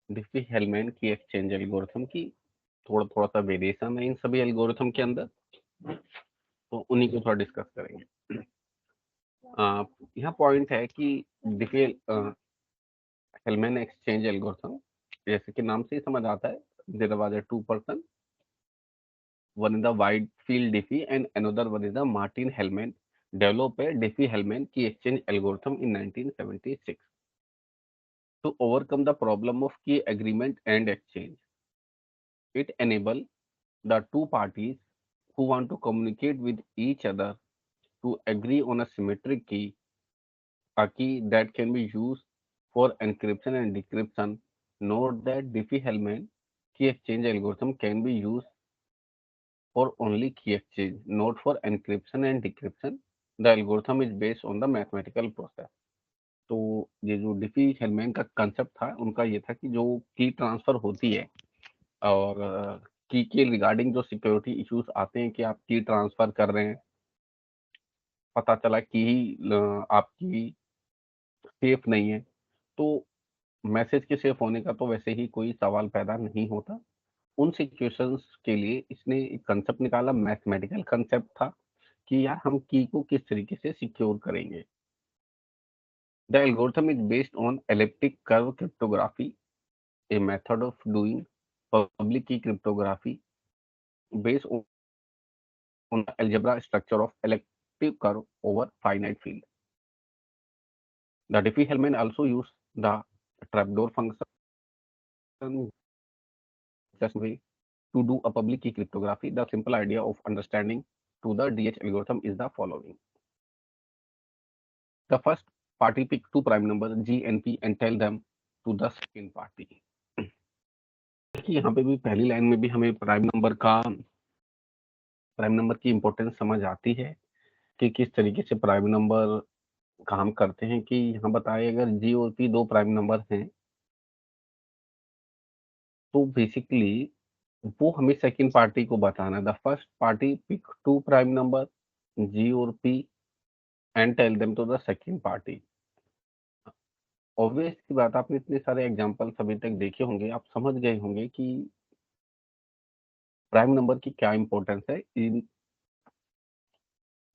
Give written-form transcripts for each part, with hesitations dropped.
डिफी-हेलमैन की exchange algorithm की थोड़ा-थोड़ा सा वेरिएशन है इन सभी एल्गोरिथम के अंदर, तो उन्हीं को थोड़ा डिस्कस करेंगे। यहाँ पॉइंट है कि डिफी हेलमैन एक्सचेंज एल्गोरिथम, जैसे कि नाम से ही समझ आता है, there was a two person, one is the Whitefield Diffie and another one is the Martin Hellman, developed a Diffie-Hellman key exchange algorithm in 1976 to overcome the problem of key agreement and exchange. It enables the two parties who want to communicate with each other to agree on a symmetric key, a key that can be used for encryption and decryption. Note that Diffie-Hellman key exchange algorithm can be used for only key exchange, not for encryption and decryption. The algorithm is based on the mathematical process. तो ये जो डिफी Hellman का concept था, उनका ये था कि जो की ट्रांसफर होती है और की के रिगार्डिंग जो सिक्योरिटी इश्यूज आते हैं कि आप की ट्रांसफर कर रहे हैं, पता चला कि आपकी सेफ नहीं है, तो मैसेज के सेफ होने का तो वैसे ही कोई सवाल पैदा नहीं होता। उन सिचुएशंस के लिए इसने एक कंसेप्ट निकाला, मैथमेटिकल कंसेप्ट था कि यार हम की को किस तरीके से सिक्योर करेंगे। The algorithm is based on elliptic curve cryptography, a method of doing public key cryptography based on the algebra structure of elliptic curve over finite field. The Diffie-Hellman also used the trapdoor function just way to do a public key cryptography. The simple idea of understanding to the DH algorithm is the following. The first party pick two prime numbers G and P and tell them to the second party. कि यहाँ पे भी पहली line में भी हमें prime number की importance समझ आती है कि किस तरीके से प्राइम नंबर काम करते हैं। कि यहाँ बताए अगर जी और पी दो प्राइम नंबर हैं, तो बेसिकली वो हमें सेकंड पार्टी को बताना है। The first party pick two prime number G और P and tell them to the second party. Obvious की बात, आपने इतने सारे एग्जांपल्स अभी तक देखे होंगे, आप समझ गए होंगे कि प्राइम नंबर की क्या इंपॉर्टेंस है इन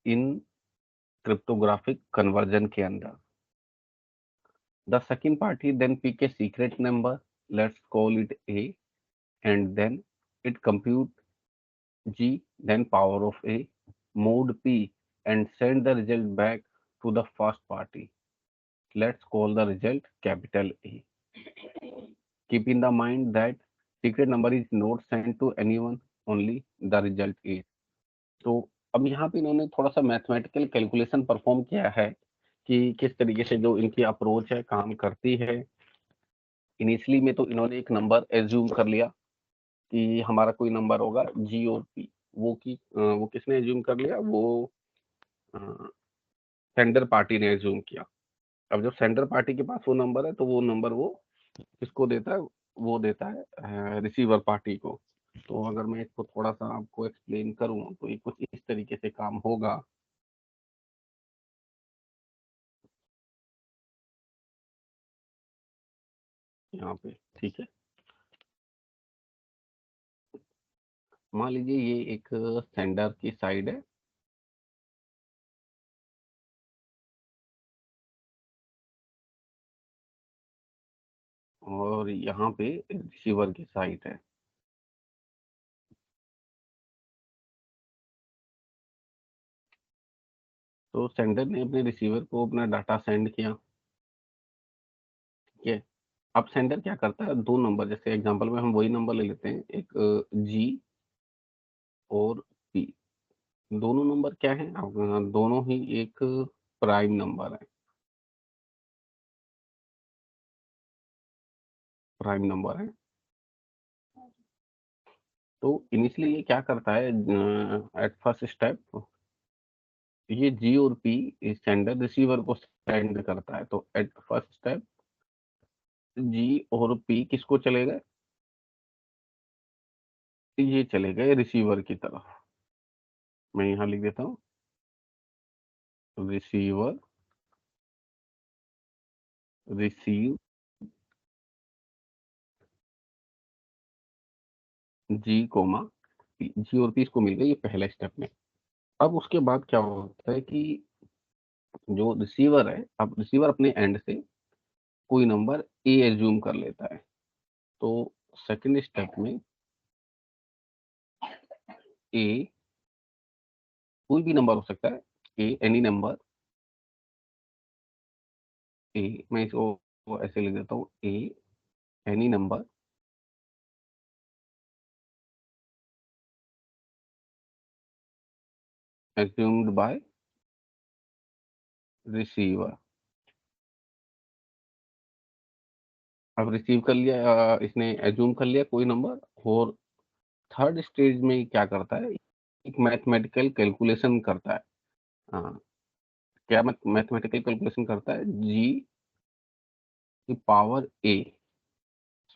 इन क्रिप्टोग्राफिक कन्वर्जन के अंदर। The second party then pick a secret number, let's call it A, and then it compute G, then power of A, mode P, and send the result back to the first party. Let's call the result capital A. Keep in the mind that secret number is not sent to anyone, only the result is. तो अब यहाँ पे इन्होंने थोड़ा सा mathematical calculation perform किया है कि किस तरीके से जो इनकी अप्रोच है काम करती है। इनिशियली में तो इन्होंने एक नंबर एज्यूम कर लिया कि हमारा कोई नंबर होगा जी और पी। वो किसने एज्यूम कर लिया, वो सेंडर पार्टी ने एज्यूम किया। अब जब सेंडर पार्टी के पास वो नंबर है, तो वो नंबर वो किसको देता है, वो देता है रिसीवर पार्टी को। तो अगर मैं इसको थोड़ा सा आपको एक्सप्लेन करूं तो ये कुछ इस तरीके से काम होगा। यहाँ पे ठीक है, मान लीजिए ये एक सेंडर की साइड है और यहाँ पे रिसीवर की साइड है। तो सेंडर ने अपने रिसीवर को अपना डाटा सेंड किया, ठीक है। अब सेंडर क्या करता है, दो नंबर, जैसे एग्जांपल में हम वही नंबर ले लेते हैं, एक जी और पी। दोनों नंबर क्या है, दोनों ही एक प्राइम नंबर है, प्राइम नंबर है। तो इनिशियली ये क्या करता है, एट फर्स्ट स्टेप ये जी और पी सेंडर रिसीवर को सेंड करता है। तो एट फर्स्ट स्टेप जी और पी किसको चले गए, ये चले गए रिसीवर की तरफ। मैं यहाँ लिख देता हूँ, रिसीवर रिसीव जी कोमा जी और पी इसको मिल गया, ये पहला स्टेप में। अब उसके बाद क्या होता है कि जो रिसीवर है, अब रिसीवर अपने एंड से कोई नंबर ए एज्यूम कर लेता है। तो सेकंड स्टेप में ए कोई भी नंबर हो सकता है, ए एनी नंबर, ए मैं इसको ऐसे लिख देता हूँ, A any number assumed by receiver. अब रिसीव कर लिया, इसने एज्यूम कर लिया कोई नंबर, और थर्ड स्टेज में क्या करता है, एक मैथमेटिकल कैलकुलेशन करता है। हाँ, क्या मैथमेटिकल कैलकुलेशन करता है, जी की पावर ए,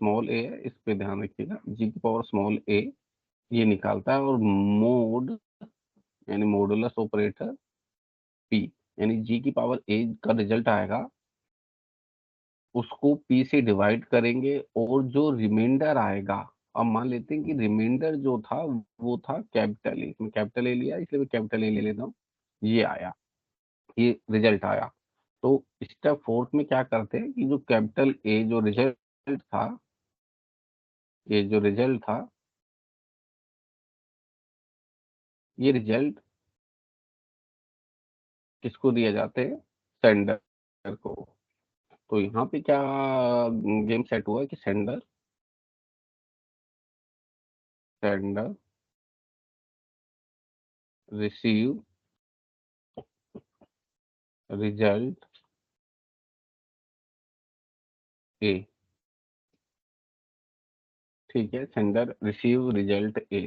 स्मॉल ए है, इस पे ध्यान रखिएगा, जी की पावर स्मॉल ए ये निकालता है, और मोड यानी मॉडुलस ऑपरेटर पी, यानी जी की पावर ए का रिजल्ट आएगा, उसको पी से डिवाइड करेंगे, और जो रिमाइंडर आएगा, अब मान लेते हैं कि रिमाइंडर जो था वो था कैपिटल ए, इसमें कैपिटल ए लिया इसलिए मैं कैपिटल ए ले लेता हूँ, ये आया, ये रिजल्ट आया। तो स्टेप फोर्थ में क्या करते हैं कि जो कैपिटल ए जो रिजल्ट था, ये जो रिजल्ट था, ये रिजल्ट किसको दिया जाते हैं, सेंडर को। तो यहाँ पे क्या गेम सेट हुआ है कि सेंडर सेंडर रिसीव रिजल्ट ए, ठीक है, सेंडर रिसीव रिजल्ट ए।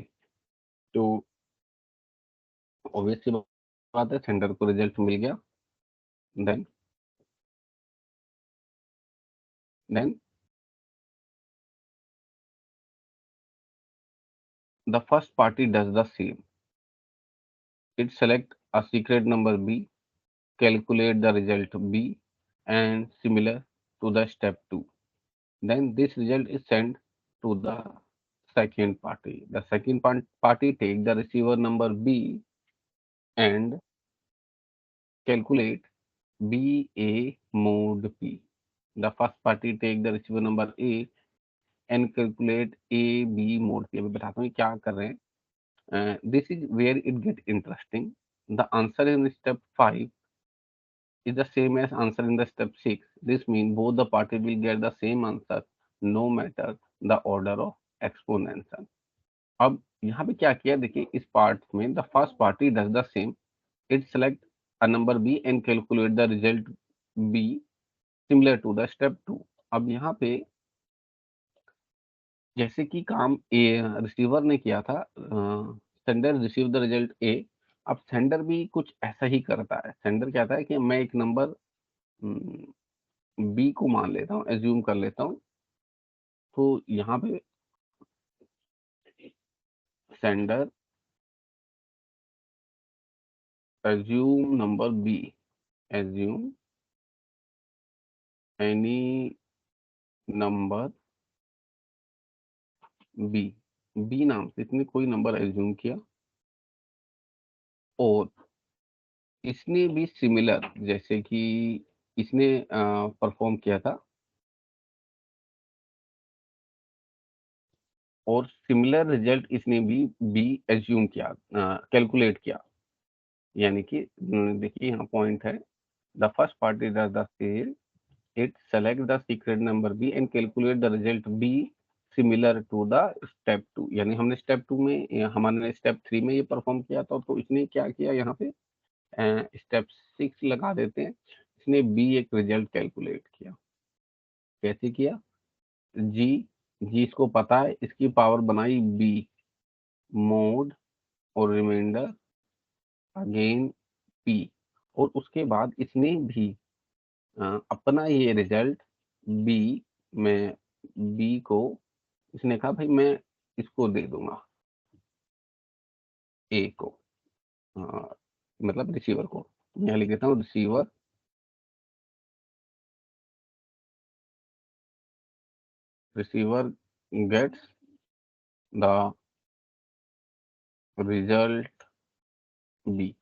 तो ऑब्वियस सी बात है, सेंडर को रिजल्ट मिल गया। Then then the first party does the same, it select a secret number b, calculate the result b, and similar to the step 2. Then this result is sent to the second party. The second party take the receiver number b and calculate b a mod p. The first party take the receiver number a and calculate a b mod p. अभी बताता हूँ ये क्या कर रहे हैं। This is where it get interesting. The answer in step 5 is the same as answer in the step 6. This means both the party will get the same answer no matter the order of exponential. अब यहाँ पे क्या किया देखिए, इस part में the first party does the same, it select a number B and calculate the result B similar to the step 2। अब यहाँ पे जैसे कि काम ए रिसीवर ने किया था, सेंडर रिसीव द रिजल्ट ए, अब सेंडर भी कुछ ऐसा ही करता है। सेंडर कहता है कि मैं एक नंबर बी को मान लेता हूँ, एज्यूम कर लेता हूँ। तो यहाँ पे sender assume number B, assume any number B, B नाम से इसने कोई नंबर एज्यूम किया, और इसने भी सिमिलर, जैसे कि इसने परफॉर्म किया था, और सिमिलर रिजल्ट इसने भी बी एज्यूम किया, कैलकुलेट किया। यानी कि देखिए यहाँ पॉइंट है, the first party does the same, it select the secret number b and calculate the result b similar to the step 2। यानी हमने स्टेप 2 में हमारे स्टेप 3 में ये परफॉर्म किया था, तो इसने क्या किया यहाँ पे, स्टेप 6 लगा देते हैं, इसने बी एक रिजल्ट कैलकुलेट किया। कैसे किया, जी जी इसको पता है, इसकी पावर बनाई बी, मोड और रिमाइंडर अगेन पी, और उसके बाद इसने भी अपना ये रिजल्ट बी में, बी को इसने कहा भाई मैं इसको दे दूंगा, ए को, मतलब रिसीवर को। यहाँ लिख देता हूँ receiver, receiver gets the result B.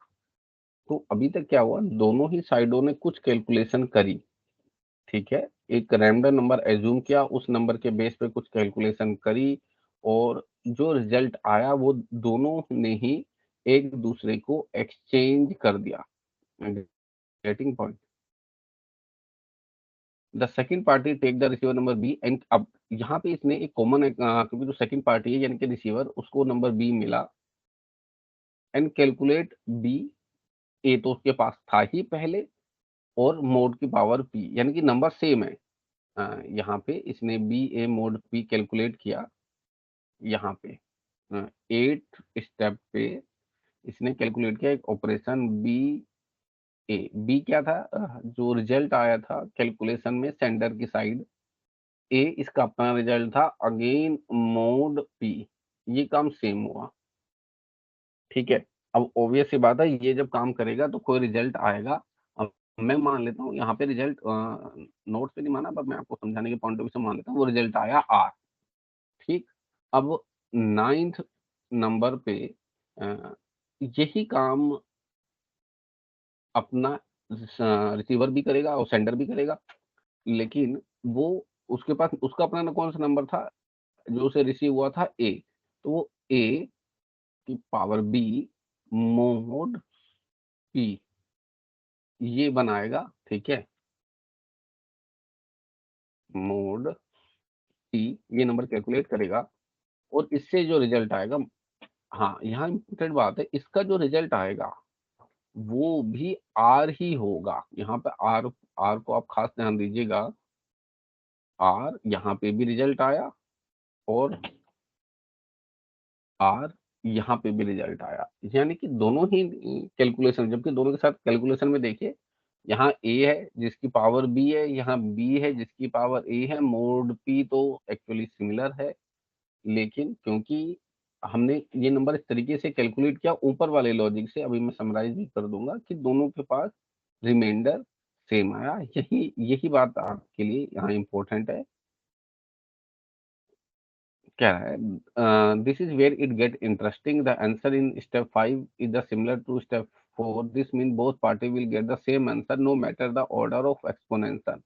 तो अभी तक क्या हुआ, दोनों ही साइडों ने कुछ कैलकुलेशन करी, ठीक है, एक रैंडम नंबर एज्यूम किया, उस नंबर के बेस पे कुछ कैलकुलेशन करी, और जो रिजल्ट आया वो दोनों ने ही एक दूसरे को एक्सचेंज कर दिया। Getting point? The second party take the receiver number B and, अब यहाँ पे इसने एक कॉमन, क्योंकि जो सेकंड पार्टी है यानी कि रिसीवर, उसको नंबर बी मिला, एंड कैलकुलेट बी, ए तो उसके पास था ही पहले, और मोड की पावर पी, यानी कि नंबर सेम है। यहाँ पे इसने B A mod P calculate किया, यहाँ पे 8 स्टेप पे इसने कैलकुलेट किया एक ऑपरेशन बी ए। बी क्या था, जो रिजल्ट आया था कैलकुलेशन में सेंडर की साइड, ए इसका अपना रिजल्ट था, अगेन मोड पी, ये काम सेम हुआ, ठीक है। अब ऑब्वियस सी बात है, ये जब काम करेगा तो कोई रिजल्ट आएगा। अब मैं मान लेता हूँ यहाँ पे रिजल्ट, नोट से नहीं माना, पर मैं आपको समझाने के पॉइंट ऑफ व्यू से मान लेता हूँ वो रिजल्ट आया आर, ठीक। अब नाइन्थ नंबर पे अ, यही काम अपना रिसीवर भी करेगा और सेंडर भी करेगा, लेकिन वो, उसके पास उसका अपना कौन सा नंबर था, जो उसे रिसीव हुआ था, ए, तो वो ए की पावर बी मोड पी, ये बनाएगा, ठीक है, मोड पी, ये नंबर कैलकुलेट करेगा, और इससे जो रिजल्ट आएगा, हाँ यहाँ इम्पोर्टेंट बात है, इसका जो रिजल्ट आएगा वो भी आर ही होगा। यहाँ पे आर, आर को आप खास ध्यान दीजिएगा, आर यहाँ पे भी रिजल्ट आया, और आर यहाँ पे भी रिजल्ट आया, यानी कि दोनों ही कैलकुलेशन, जबकि दोनों के साथ कैलकुलेशन में देखिए, यहाँ ए है जिसकी पावर बी है, यहाँ बी है जिसकी पावर ए है, मोड पी तो एक्चुअली सिमिलर है, लेकिन क्योंकि हमने ये नंबर इस तरीके से कैलकुलेट किया ऊपर वाले लॉजिक से, अभी मैं समराइज भी कर दूंगा, कि दोनों के पास रिमाइंडर सेम आया, यही यही बात आपके लिए यहाँ इंपॉर्टेंट है। क्या है, this is where it get interesting, the answer in step 5 is the similar to step 4, this mean both party will get the same answer no matter the order of exponential,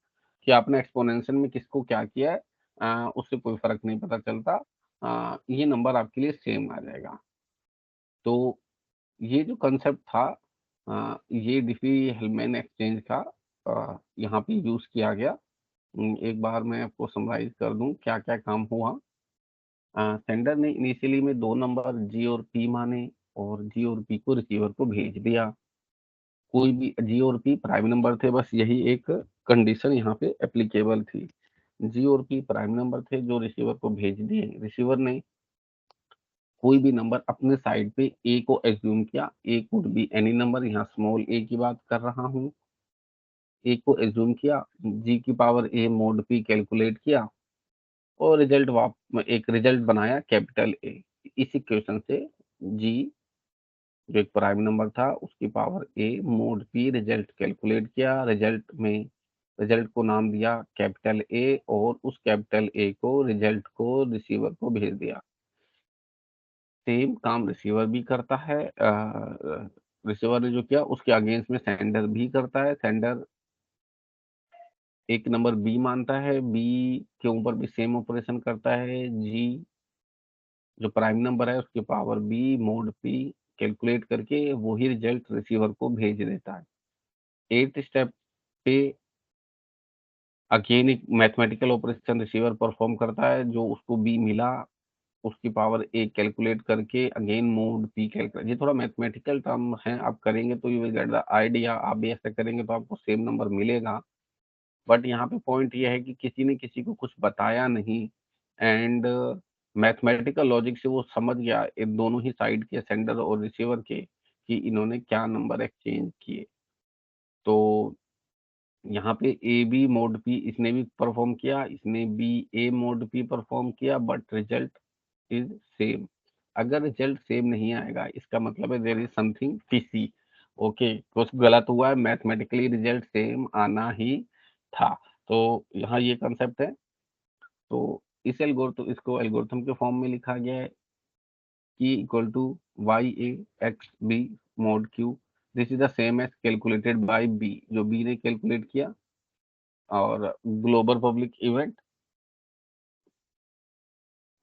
कि आपने exponential में किसको क्या किया है, उससे कोई फर्क नहीं पता चलता, ये नंबर आपके लिए सेम आ जाएगा। तो ये जो कंसेप्ट था, ये डिफी हेल्मैन एक्सचेंज का यहाँ पे यूज किया गया। एक बार मैं आपको समराइज कर दूं क्या क्या काम हुआ। सेंडर ने इनिशियली में दो नंबर जी और पी माने, और जी और पी को रिसीवर को भेज दिया, कोई भी जी और पी प्राइम नंबर थे, बस यही एक कंडीशन यहाँ पे एप्लीकेबल थी। जी और पी प्राइम नंबर थे जो रिसीवर को भेज दिए, रिसीवर ने कोई भी नंबर अपने साइड पे ए को एज्यूम किया, ए कुड बी एनी नंबर, यहाँ स्मॉल ए की बात कर रहा हूँ, ए को एज्यूम किया, जी की पावर ए मोड पी कैलकुलेट किया, और रिजल्ट वाप एक रिजल्ट बनाया कैपिटल ए। इस इक्वेशन से जी, जो एक प्राइम नंबर था, उसकी पावर ए मोड पी, रिजल्ट कैलकुलेट किया, रिजल्ट को नाम दिया कैपिटल ए, और उस कैपिटल ए को रिजल्ट को रिसीवर को भेज दिया। सेम काम रिसीवर भी करता है, रिसीवर ने जो किया उसके अगेंस्ट में सेंडर भी करता है, सेंडर एक नंबर बी मानता है, बी के ऊपर भी सेम ऑपरेशन करता है, जी जो प्राइम नंबर है उसकी power B mod P calculate करके वही रिजल्ट रिसीवर को भेज देता है। एट स्टेप पे अगेन एक मैथमेटिकल ऑपरेशन रिसीवर परफॉर्म करता है, जो उसको बी मिला उसकी पावर ए कैलकुलेट करके अगेन मोड पी कैलकुलेट, ये थोड़ा मैथमेटिकल टर्म है, आप करेंगे तो you will get the idea, आप भी ऐसा करेंगे तो आपको सेम नंबर मिलेगा। बट यहाँ पे पॉइंट ये है कि किसी ने किसी को कुछ बताया नहीं, एंड मैथमेटिकल लॉजिक से वो समझ गया इन दोनों ही साइड के, सेंडर और रिसीवर के, कि इन्होंने क्या नंबर एक्सचेंज किए। तो यहाँ पे ए बी मोड पी इसने भी परफॉर्म किया, इसने B A mod P perform किया, बट रिजल्ट इज सेम। अगर रिजल्ट सेम नहीं आएगा इसका मतलब है there is something fishy, okay, कुछ गलत हुआ है, मैथमेटिकली रिजल्ट सेम आना ही था। तो यहाँ ये कंसेप्ट है। तो इसको एल्गोरिथम के फॉर्म में लिखा गया है K equal to YA x B mod Q. This is the same as calculated by B, जो B ने कैलकुलेट किया। और ग्लोबल पब्लिक इवेंट,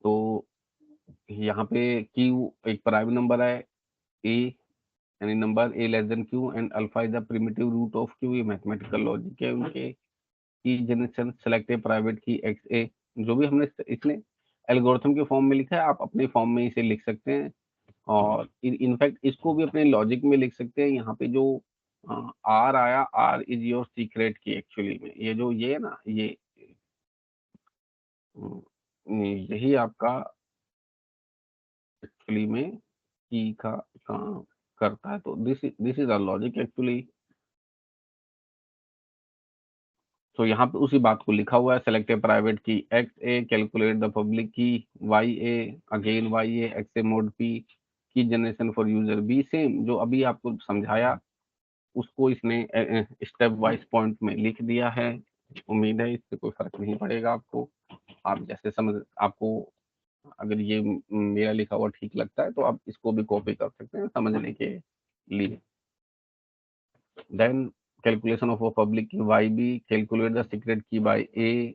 तो यहाँ पे Q एक प्राइम नंबर है, A यानी number A less than Q and alpha is the primitive root of Q। ये मैथमेटिकल लॉजिक है उनके। Key generation select a private key X A, जो भी हमने इसने एल्गोरिथम के फॉर्म में लिखा है, आप अपने फॉर्म में इसे लिख सकते हैं। और इनफैक्ट इसको भी अपने लॉजिक में लिख सकते हैं। यहाँ पे जो आर आया, आर इज योर सीक्रेट की, एक्चुअली में ये जो ये है ना, ये यही आपका एक्चुअली में की का काम करता है। तो this is the logic actually. तो यहाँ पे उसी बात को लिखा हुआ है, select a private key X A, calculate the public key Y A, again Y A X A mod P, key generation for user B. Same जो अभी आपको समझाया, उसको इसने स्टेप वाइज पॉइंट में लिख दिया है। उम्मीद है इससे कोई फर्क नहीं पड़ेगा आपको। आप जैसे समझ, आपको अगर ये मेरा लिखा हुआ ठीक लगता है तो आप इसको भी कॉपी कर सकते हैं समझने के लिए। Then calculation of a public key Y B, calculate the secret key by A,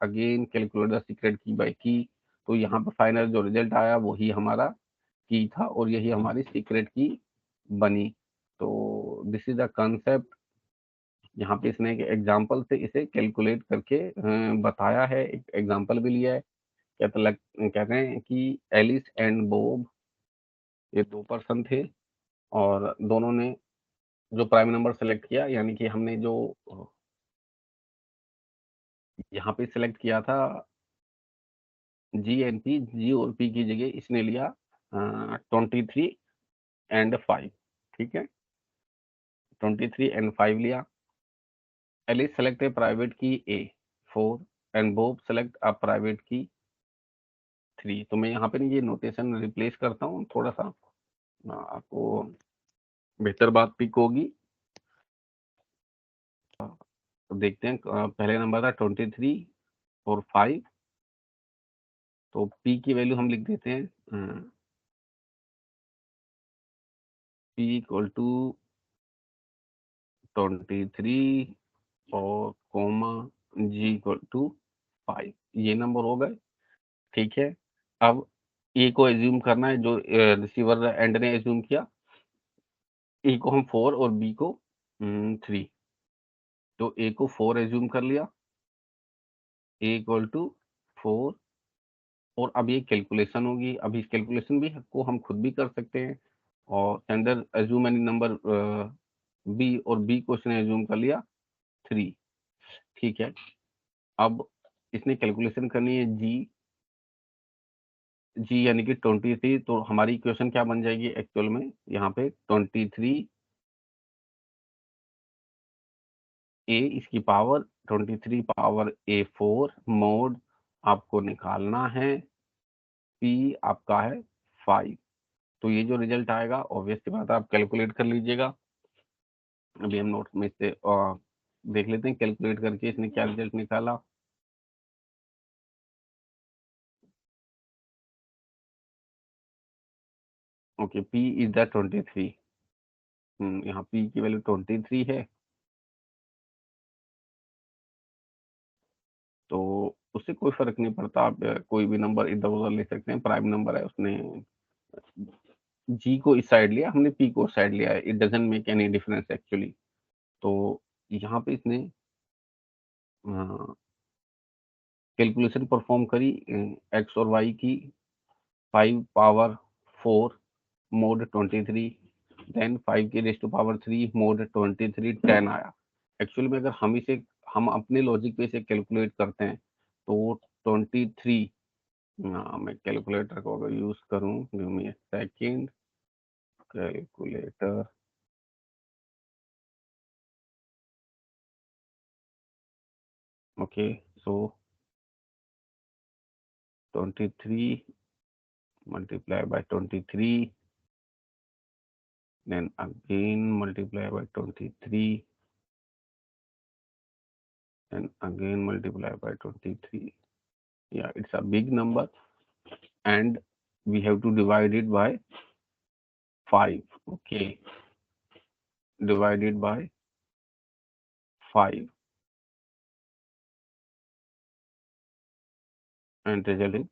again calculate the secret key by key. तो यहाँ पर फाइनल जो रिजल्ट आया वही हमारा की था और यही हमारी सीक्रेट की बनी। तो दिस इज द कंसेप्ट। यहाँ पे इसने एक एग्जांपल से इसे कैलकुलेट करके बताया है, एक एग्जांपल भी लिया है। कहते हैं कि एलिस एंड बॉब, ये दो पर्सन थे और दोनों ने जो प्राइम नंबर सेलेक्ट किया, यानी कि हमने जो यहाँ पे सिलेक्ट किया था जी एन पी, जी और पी की जगह इसने लिया 23 एंड 5। ठीक है, 23 एंड 5 लिया। एलिस सेलेक्ट ए प्राइवेट की ए 4 and Bob select a private की 3। तो मैं यहाँ पे ये नोटेशन रिप्लेस करता हूँ थोड़ा सा, आपको बेहतर बात पिक होगी। तो देखते हैं, पहले नंबर था 23 और 5। तो पी की वैल्यू हम लिख देते हैं पी इक्वल टू 23 और कोमा जी इक्वल टू 5। ये नंबर हो गए। ठीक है, अब ए को एज्यूम करना है, जो रिसीवर एंड ने एज्यूम किया। ए को हम 4 और बी को 3। तो ए को 4 एज्यूम कर लिया, ए इक्वल टू 4। और अब ये कैलकुलेशन होगी। अब इस कैलकुलेशन भी को हम खुद भी कर सकते हैं। और sender assume any number B, और बी को इसने एज्यूम कर लिया 3। ठीक है, अब इसने कैलकुलेशन करनी है जी, जी यानी कि 23। तो हमारी इक्वेशन क्या बन जाएगी एक्चुअल में, यहाँ पे 23 ए, इसकी पावर 23 पावर ए 4 मोड आपको निकालना है, पी आपका है 5। तो ये जो रिजल्ट आएगा, ऑब्वियस सी बात है, आप कैलकुलेट कर लीजिएगा। अभी हम नोट में से देख लेते हैं कैलकुलेट करके इसने क्या रिजल्ट निकाला। Okay, P is the 23। यहाँ पी की वैल्यू 23 है। तो उससे कोई फर्क नहीं पड़ता, आप कोई भी नंबर इधर उधर ले सकते हैं। प्राइम नंबर है, उसने जी को इस साइड लिया, हमने पी को साइड लिया है। It doesn't make any difference actually. तो यहाँ पे इसने कैलकुलेशन परफॉर्म करी एक्स और वाई की, 5 पावर 4 मोड 23, देन 5 की रेस टू पावर 3 मोड 23, 10 आया। एक्चुअली में अगर हम अपने लॉजिक पे इसे कैलकुलेट करते हैं तो 23, मैं कैलकुलेटर को अगर यूज करूं, give me a second, calculator. Okay, so 23 multiply by 23, then again multiply by 23, then again multiply by 23, Yeah, it's a big number and we have to divide it by 5. Okay, divided by 5 and result in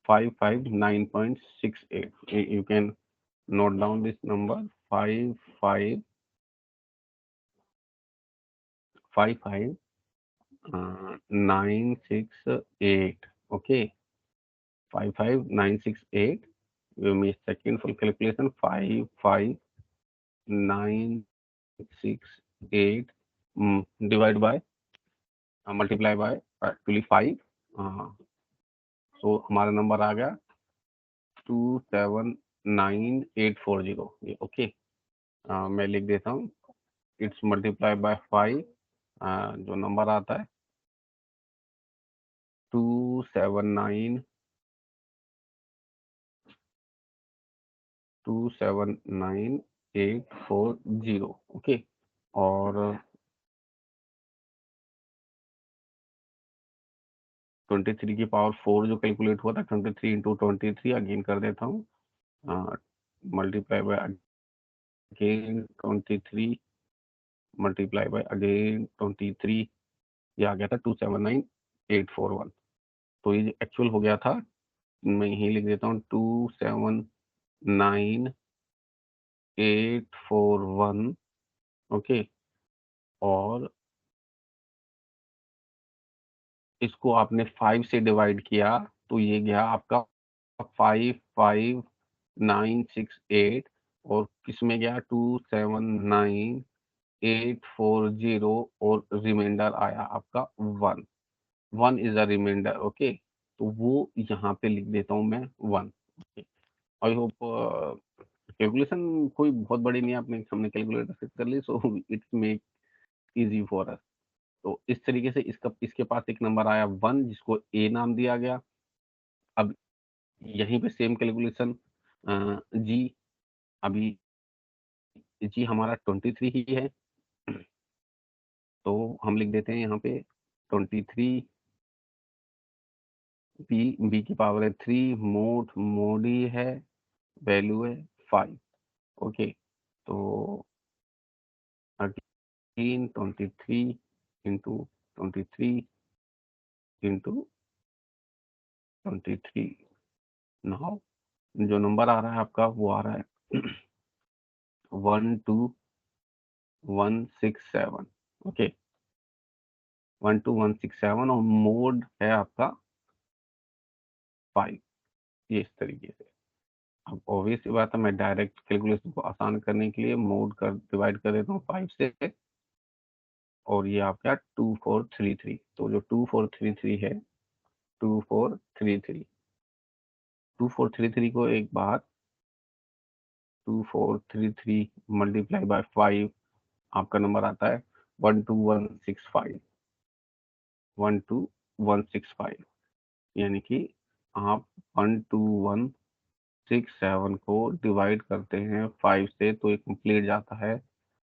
559.68. You can note down this number 55968. Okay, 55968. Give me a second for calculation. 55968 divide by multiply by actually 5. तो हमारा number आ गया 279840। ये okay, मैं लिख देता हूँ। It's multiply by 5, जो number आता है 279840। ओके, और 23 की पावर 4 जो कैलकुलेट हुआ था, 23 इंटू 23 अगेन कर देता हूँ, multiply by again 23 multiply by again 23, ये आ गया था 279841। तो ये एक्चुअल हो गया था, मैं यही लिख देता हूँ 279841। ओके, और इसको आपने 5 से डिवाइड किया तो ये गया आपका 55968, और किसमें गया 279840, और रिमाइंडर आया आपका 1। 1 इज अ रिमाइंडर। ओके, तो वो यहाँ पे लिख देता हूँ मैं 1। आई होप कैलकुलेशन कोई बहुत बड़ी नहीं है, आपने हमने कैलकुलेटर फिट कर ली, so it's make easy for us. तो इस तरीके से इसके पास एक नंबर आया 1 जिसको ए नाम दिया गया। अब यहीं पे सेम कैलकुलेशन जी, अभी जी हमारा 23 ही है, तो हम लिख देते हैं यहाँ पे 23, बी की पावर है 3, मोड ही है, वैल्यू है 5। ओके, तो अगेन 23 इंटू 23 इंटू 23। नाउ जो नंबर आ रहा है आपका वो आ रहा है 12167। ओके, 12167, और मोड है आपका 5। ये इस तरीके से। अब ऑब्वियस सी बात है, मैं डायरेक्ट कैलकुलेशन को आसान करने के लिए मोड कर डिवाइड कर देता हूँ 5 से, और ये आपका 2433। तो जो 2433 है, 2433 2433 को एक बार 2433 मल्टीप्लाई बाय 5, आपका नंबर आता है 12165। 12165, यानी कि आप 12167 को डिवाइड करते हैं 5 से तो ये कंप्लीट जाता है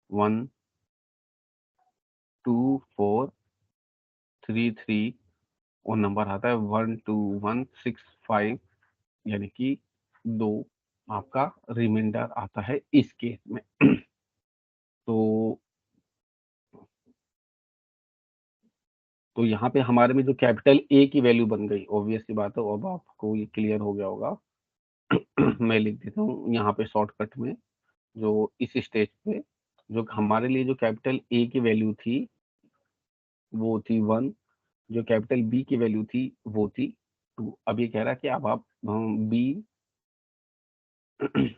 12433, और नंबर आता है 12165, यानी कि 2 आपका रिमाइंडर आता है इस केस में। तो यहाँ पे हमारे में जो कैपिटल ए की वैल्यू बन गई, ऑब्वियस सी बात है, अब आपको ये क्लियर हो गया होगा। मैं लिख देता हूँ यहाँ पे शॉर्टकट में, जो इस स्टेज पे जो हमारे लिए जो कैपिटल ए की वैल्यू थी वो थी 1, जो कैपिटल बी की वैल्यू थी वो थी 2। अब ये कह रहा है कि अब आप बी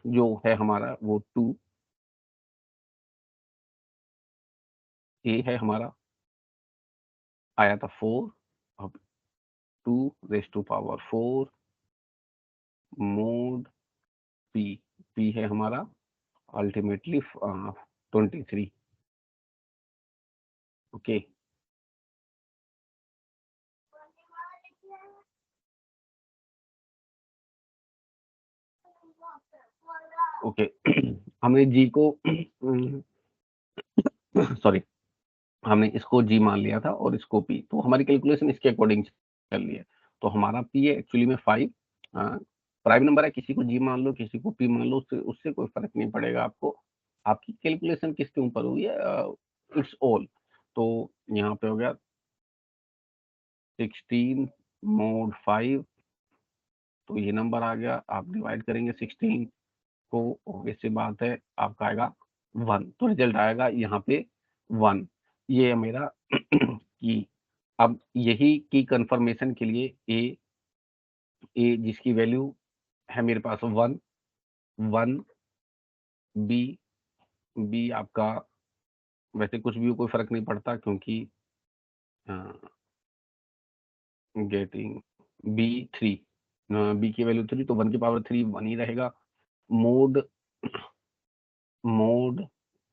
जो है हमारा वो 2, ए है हमारा आया था 4, अब 2 raise to power 4 mod P, P है हमारा अल्टीमेटली 23। Okay, okay. हमने जी को सॉरी, हमने इसको जी मान लिया था और इसको पी, तो हमारी कैलकुलेशन इसके अकॉर्डिंग चल रही है। तो हमारा पी है एक्चुअली में 5। प्राइम नंबर है, किसी को जी मान लो, किसी को पी मान लो, उससे उससे कोई फर्क नहीं पड़ेगा आपको। आपकी कैलकुलेशन किसके ऊपर हुई है, इट्स ऑल। तो यहाँ पे हो गया 16 mod 5, तो ये नंबर आ गया। आप डिवाइड करेंगे 16 को, ऑब्वियस सी बात है आपका आएगा 1, तो रिजल्ट आएगा यहाँ पे 1। ये है मेरा की। अब यही की कंफर्मेशन के लिए ए जिसकी वैल्यू है मेरे पास 1, 1 बी, बी आपका वैसे कुछ भी हो, कोई फर्क नहीं पड़ता, क्योंकि गेटिंग बी 3, बी की वैल्यू 3, तो 1 की पावर 3 1 ही रहेगा। मोड मोड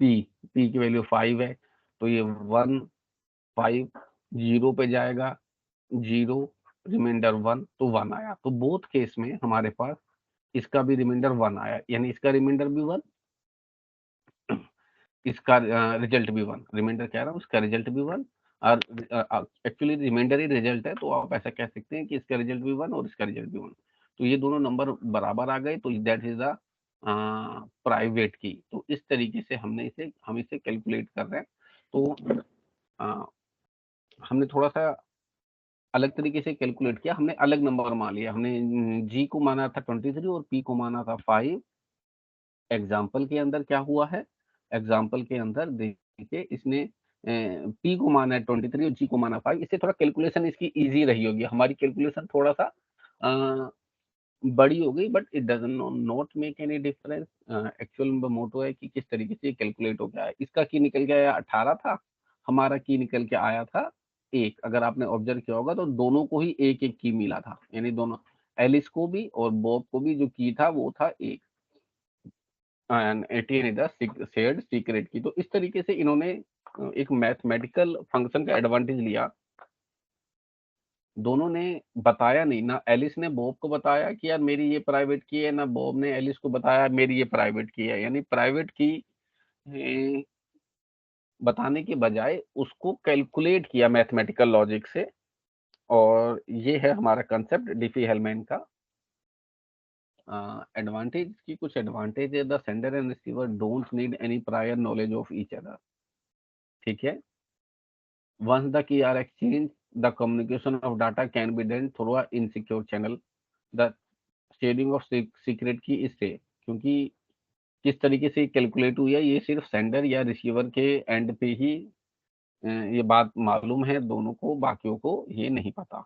पी, पी की वैल्यू 5 है, तो ये 1 5 0 पे जाएगा, 0 रिमाइंडर 1, तो 1 आया। तो बोथ केस में हमारे पास इसका भी रिमाइंडर 1 आया, यानी इसका रिमाइंडर भी 1, इसका रिजल्ट भी 1। रिमाइंडर कह रहा हूँ, इसका रिजल्ट भी 1, और एक्चुअली रिमाइंडर ही रिजल्ट है, तो आप ऐसा कह सकते हैं कि इसका रिजल्ट भी 1 और इसका रिजल्ट भी 1। तो ये दोनों नंबर बराबर आ गए, तो दैट इज द प्राइवेट की। तो इस तरीके से हम इसे कैलकुलेट कर रहे हैं। तो अ, हमने थोड़ा सा अलग तरीके से कैलकुलेट किया, हमने अलग नंबर मान लिया। हमने जी को माना था 23 और पी को माना था 5। एग्जाम्पल के अंदर क्या हुआ है, एग्जाम्पल के अंदर देखिए इसने पी को माना है 23 और जी को माना 5। इससे थोड़ा कैलकुलेशन इसकी इजी रही होगी, हमारी कैलकुलेशन थोड़ा सा बड़ी हो गई, but it doesn't not make any difference. Actual motto है कि किस तरीके से कैलकुलेट हो गया है। इसका की निकल के आया 18 था, हमारा की निकल के आया था 1। अगर आपने ऑब्जर्व किया होगा तो दोनों को ही एक एक की मिला था, यानी दोनों एलिस को भी और बॉब को भी जो की था वो था 1, and 18 is the shared secret की। तो इस तरीके से इन्होंने एक मैथमेटिकल फंक्शन का एडवांटेज लिया। दोनों ने बताया नहीं, ना एलिस ने बॉब को बताया कि यार मेरी ये प्राइवेट की है, ना बॉब ने एलिस को बताया मेरी ये प्राइवेट की है। यानी प्राइवेट की बताने के बजाय उसको कैलकुलेट किया मैथमेटिकल लॉजिक से। और ये है हमारा कंसेप्ट डिफी-हेलमैन का। एडवांटेज की कुछ एडवांटेज है, the sender and receiver don't need any prior knowledge of each other. ठीक है, once the key are exchanged, the communication of data can be done through a insecure channel. The sharing of secret key is safe, क्योंकि किस तरीके से calculate हुई है ये सिर्फ सेंडर या रिसीवर के एंड पे ही ये बात मालूम है दोनों को, बाकियों को ये नहीं पता।